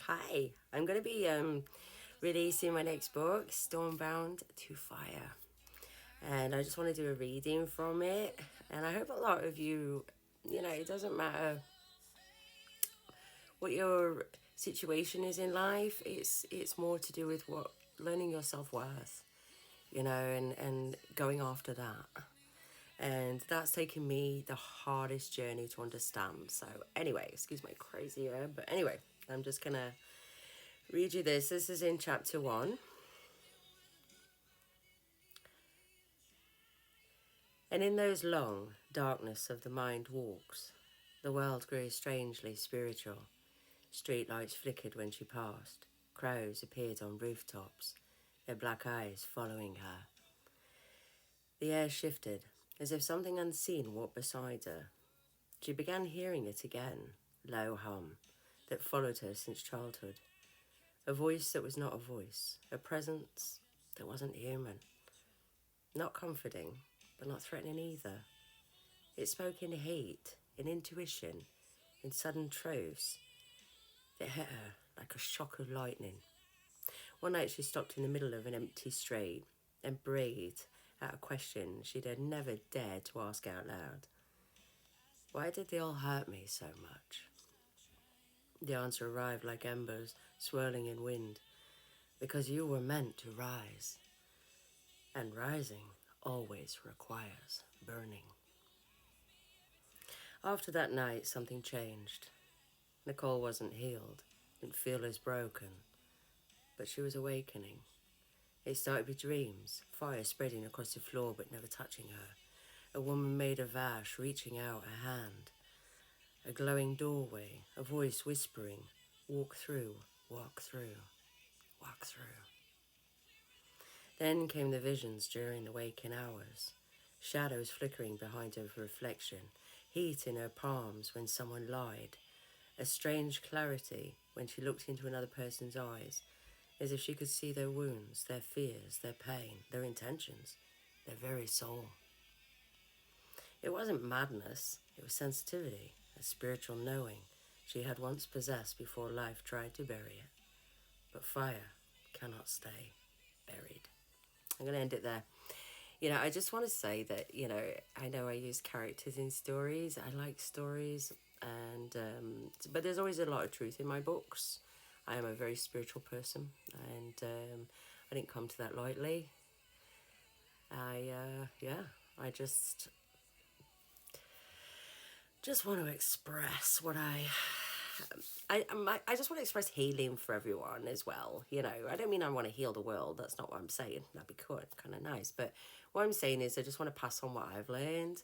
Hi, I'm going to be releasing my next book, Stormbound to Fire. And I just want to do a reading from it. And I hope a lot of you, it doesn't matter what your situation is in life, it's more to do with what learning your self-worth, and going after that. And that's taken me the hardest journey to understand. So anyway, excuse my crazy hair, but anyway, I'm just going to read you this. This is in chapter 1. And in those long darkness of the mind walks, the world grew strangely spiritual. Streetlights flickered when she passed. Crows appeared on rooftops, their black eyes following her. The air shifted, as if something unseen walked beside her. She began hearing it again, low hum, that followed her since childhood. A voice that was not a voice, a presence that wasn't human. Not comforting, but not threatening either. It spoke in hate, in intuition, in sudden truths. It hit her like a shock of lightning. One night she stopped in the middle of an empty street and breathed out a question she'd never dared to ask out loud. Why did they all hurt me so much? The answer arrived like embers swirling in wind. Because you were meant to rise. And rising always requires burning. After that night, something changed. Nicole wasn't healed, didn't feel as broken, but she was awakening. It started with dreams, fire spreading across the floor but never touching her. A woman made of ash reaching out a hand. A glowing doorway, a voice whispering, walk through, walk through, walk through. Then came the visions during the waking hours. Shadows flickering behind her reflection, heat in her palms when someone lied. A strange clarity when she looked into another person's eyes, as if she could see their wounds, their fears, their pain, their intentions, their very soul. It wasn't madness, it was sensitivity, a spiritual knowing she had once possessed before life tried to bury it. But fire cannot stay buried. I'm going to end it there. I just want to say that, I know I use characters in stories. I like stories, and but there's always a lot of truth in my books. I am a very spiritual person, and I didn't come to that lightly. I just want to express what I just want to express healing for everyone as well. I don't mean I want to heal the world. That's not what I'm saying. That'd be cool, kind of nice. But what I'm saying is I just want to pass on what I've learned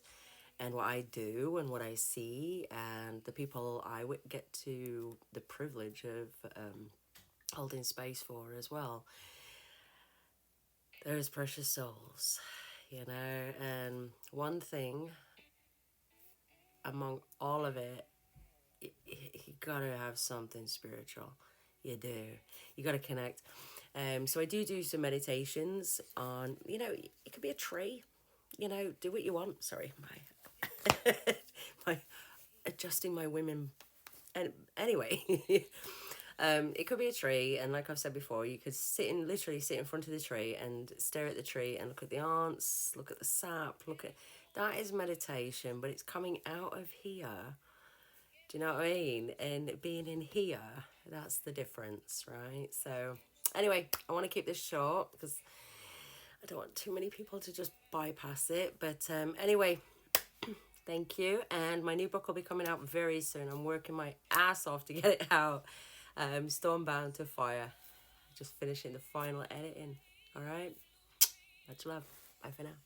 and what I do and what I see and the people I get to the privilege of holding space for as well. Those precious souls, and one thing among all of it, you gotta have something spiritual. You do. You gotta connect. So I do some meditations on, it could be a tree. Do what you want. Sorry, my adjusting my women. And anyway, it could be a tree, and like I've said before, you could literally sit in front of the tree and stare at the tree and look at the ants, look at the sap, that is meditation, but it's coming out of here. Do you know what I mean? And being in here, that's the difference, right? So anyway, I want to keep this short because I don't want too many people to just bypass it. But anyway, thank you. And my new book will be coming out very soon. I'm working my ass off to get it out. Stormbound to Fire. Just finishing the final editing. All right. Much love. Bye for now.